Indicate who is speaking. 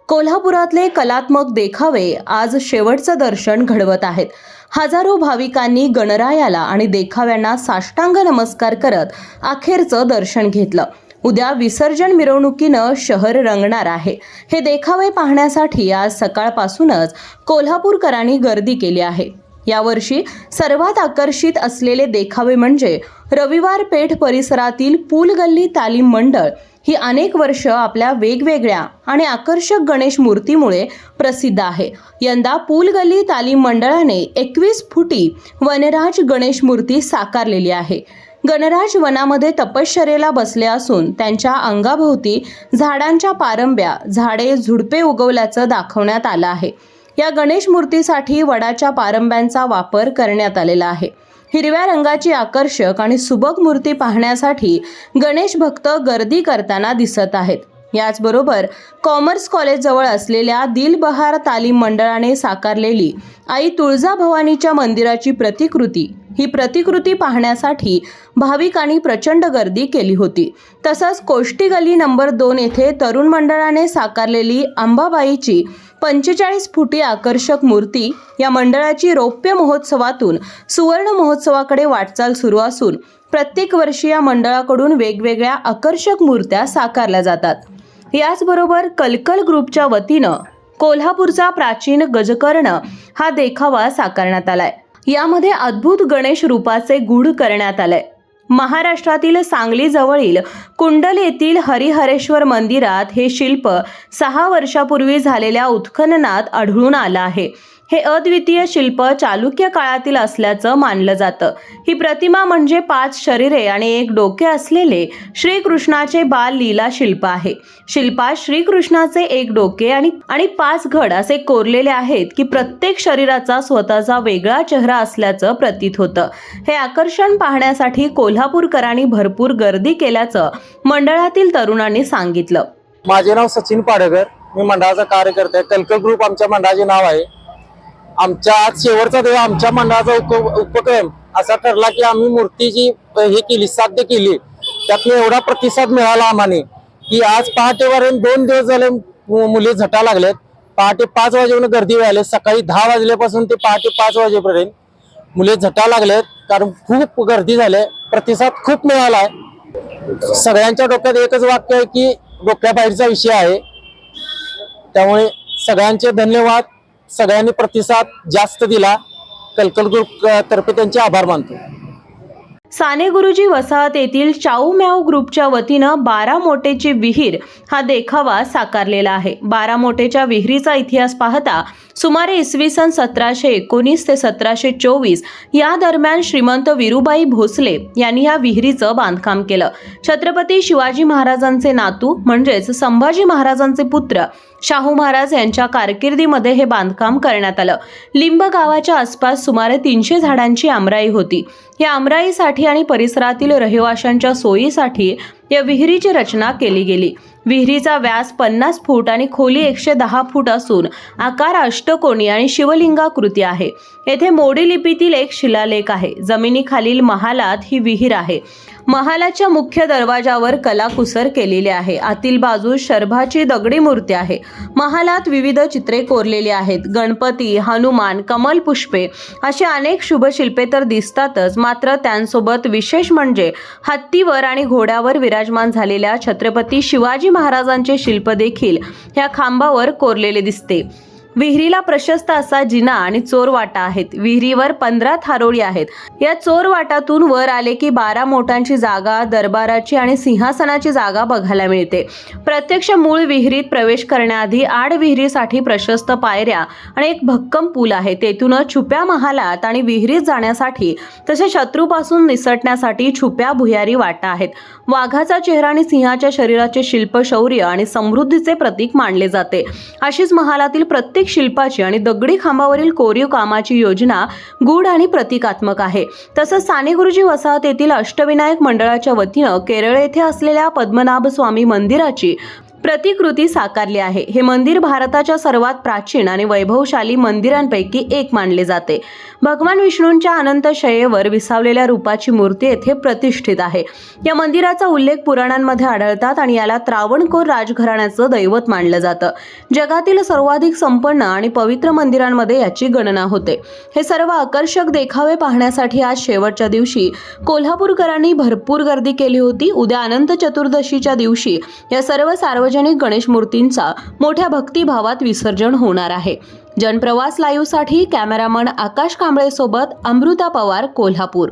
Speaker 1: कोल्हापुरातले कलात्मक देखावे आज शेवटचं दर्शन घडवत आहेत. हजारो भाविकांनी गणरायाला आणि देखाव्यांना साष्टांग नमस्कार करत अखेरचं दर्शन घेतलं. उद्या विसर्जन मिरवणुकीनं शहर रंगणार आहे. हे देखावे पाहण्यासाठी आज सकाळपासूनच कोल्हापूरकरांनी गर्दी केली आहे. यावर्षी सर्वात आकर्षित असलेले देखावे म्हणजे रविवार पेठ परिसरातील पूलगल्ली तालीम मंडळ ही अनेक वर्ष आपल्या वेगवेगळ्या आणि आकर्षक गणेश मूर्तीमुळे प्रसिद्ध आहे. यंदा पूलगल्ली तालीम मंडळाने 21 फुटी वनराज गणेश मूर्ती साकारलेली आहे. गणराज वनामध्ये तपश्चर्येला बसले असून त्यांच्या अंगाभोवती झाडांच्या पारंब्या, झाडे, झुडपे उगवल्याचं दाखवण्यात आलं आहे. या गणेश मूर्तीसाठी वडाच्या पारंब्यांचा वापर करण्यात आलेला आहे. हिरव्या रंगाची आकर्षक आणि सुबक मूर्ती पाहण्यासाठी गणेश भक्त गर्दी करताना दिसत आहेत. याचबरोबर कॉमर्स कॉलेजजवळ असलेल्या दिलबहार तालीम मंडळाने साकारलेली आई तुळजाभवानीच्या मंदिराची ही प्रतिकृती पाहण्यासाठी भाविकांनी प्रचंड गर्दी केली होती. तसंच कोष्टी गल्ली नंबर 2 येथे तरुण मंडळाने साकारलेली अंबाबाईची 45 फुटी आकर्षक मूर्ती या मंडळाची रौप्य महोत्सवातून सुवर्ण महोत्सवाकडे वाटचाल सुरू असून प्रत्येक वर्षी या मंडळाकडून वेगवेगळ्या आकर्षक मूर्त्या साकारल्या जातात. याचबरोबर कलकल ग्रुपच्या वतीनं कोल्हापूरचा प्राचीन गजकर्ण हा देखावा साकारण्यात आलाय. यामध्ये अद्भुत गणेश रूपाचे गूढ करण्यात आलंय. महाराष्ट्रातील सांगली जवळील कुंडल येथील हरिहरेश्वर मंदिरात हे शिल्प 6 वर्षापूर्वी झालेल्या उत्खननात आढळून आलं आहे. हे अद्वितीय शिल्प चालुक्य काळातील असल्याचं मानलं जातं. ही प्रतिमा म्हणजे 5 शरीरे आणि 1 डोके असलेले श्रीकृष्णाचे बाल लीला शिल्प आहे. शिल्पात श्रीकृष्णाचे 1 डोके आणि 5 घड असे कोरलेले आहेत की प्रत्येक शरीराचा स्वतःचा वेगळा चेहरा असल्याचं प्रतीत होतं. हे आकर्षण पाहण्यासाठी कोल्हापूरकरांनी भरपूर गर्दी केल्याचं मंडळातील तरुणांनी सांगितलं.
Speaker 2: माझे नाव सचिन पाडगर, मी मंडळाचा कार्यकर्ता आहे. कलकल ग्रुप आमच्या मंडळाचे नाव आहे. आमच्या आज शेवटचा दिवस आमच्या मंडळाचा उपक्रम असा ठरला की आम्ही मूर्तीची हे केली, साध्य केली. त्यातून एवढा प्रतिसाद मिळाला आम्हाने की आज पहाटेपर्यंत 2 दिवस झाले मुली झटा लागलेत. पहाटे 5 वाजेपर्यंत गर्दी व्हायला, सकाळी 10 वाजल्यापासून ते पहाटे 5 वाजेपर्यंत मुले झटा लागलेत. कारण खूप गर्दी झाली, प्रतिसाद खूप मिळाला आहे. सगळ्यांच्या डोक्यात एकच वाक्य आहे की डोक्याबाहेरचा विषय आहे. त्यामुळे सगळ्यांचे धन्यवाद. सगळ्यांनी प्रतिसाद जास्त दिला. कलकल ग्रुप तर्फे त्यांचे आभार मानतो.
Speaker 1: साने गुरुजी वसाहत येथील चाऊ म्याऊ ग्रुपच्या वतीनं 12 मोटेची विहीर हा देखावा साकारलेला आहे. 12 मोटेच्या विहिरीचा इतिहास पाहता सुमारे इसवी सन 1719 ते 1724 या दरम्यान श्रीमंत विरुबाई भोसले यांनी या विहिरीचं बांधकाम केलं. छत्रपती शिवाजी महाराजांचे नातू म्हणजेच संभाजी महाराजांचे पुत्र शाहू महाराज यांच्या कारकिर्दीमध्ये हे बांधकाम करण्यात आलं. लिंब गावाच्या आसपास सुमारे 300 झाडांची आमराई होती. या आमराईसाठी आणि परिसरातील रहिवाशांच्या सोयीसाठी या विहिरीची रचना केली गेली. विहिरीचा व्यास 50 फूट आणि खोली 110 फूट असून आकार अष्टकोनी आणि शिवलिंगाकृती आहे. येथे मोडी लिपीतील एक शिलालेख आहे. जमिनीखालील महालात ही विहीर आहे. महालाच्या मुख्य दरवाजावर कलाकुसर केलेली आहे. आतील बाजूस शर्भाची दगडी मूर्ती आहे. महालात विविध चित्रे कोरलेली आहेत. गणपती, हनुमान, कमल पुष्पे अशी अनेक शुभशिल्पे तर दिसतातच, मात्र त्यांसोबत विशेष म्हणजे हत्तीवर आणि घोड्यावर विराजमान झालेल्या छत्रपती शिवाजी महाराजांचे शिल्प देखील या खांबावर कोरलेले दिसते. विहिरीला प्रशस्त असा जिना आणि चोरवाटा आहेत. विहिरीवर 15 थारोळी आहेत. या चोरवाटातून वर आले की 12 मोटांची जागा, दरबाराची आणि सिंहासनाची जागा बघायला मिळते. प्रत्यक्ष मूळ विहिरीत प्रवेश करण्याआधी आड विहिरीसाठी प्रशस्त पायऱ्या आणि एक भक्कम पूल आहे. तेथूनच छुप्या महालात आणि विहिरीत जाण्यासाठी तसे शत्रूपासून निसटण्यासाठी छुप्या भुयारी वाटा आहेत. वाघाचा चेहरा आणि सिंहाच्या शरीराचे शिल्प शौर्य आणि समृद्धीचे प्रतीक मानले जाते. अशीच महालातील प्रत्येक शिल्पाची आणि दगडी खांबावरील कोरीव कामाची योजना गूढ आणि प्रतिकात्मक आहे. तसंच साने गुरुजी वसाहत येथील अष्टविनायक मंडळाच्या वतीनं केरळ येथे असलेल्या पद्मनाभ स्वामी मंदिराची प्रतिकृती साकारली आहे. हे मंदिर भारताच्या सर्वात प्राचीन आणि वैभवशाली मंदिरांपैकी एक मानले जाते. भगवान विष्णूंच्या अनंत शय्येवर विसावलेल्या रूपाची मूर्ती येथे प्रतिष्ठित आहे. या मंदिराचा उल्लेख पुराणांमध्ये आढळतात आणि याला त्रावणकोर राजघराण्याचं दैवत मानलं जातं. जगातील सर्वाधिक संपन्न आणि पवित्र मंदिरांमध्ये याची गणना होते. हे सर्व आकर्षक देखावे पाहण्यासाठी आज शेवटच्या दिवशी कोल्हापूरकरांनी भरपूर गर्दी केली होती. उद्या अनंत चतुर्दशीच्या दिवशी या सर्व सार्वजनिक गणेश मूर्तींचा मोठ्या भक्तिभावात विसर्जन होणार आहे. जनप्रवास लाईव्हसाठी कॅमेरामन आकाश कांबळे सोबत अमृता पवार, कोल्हापूर.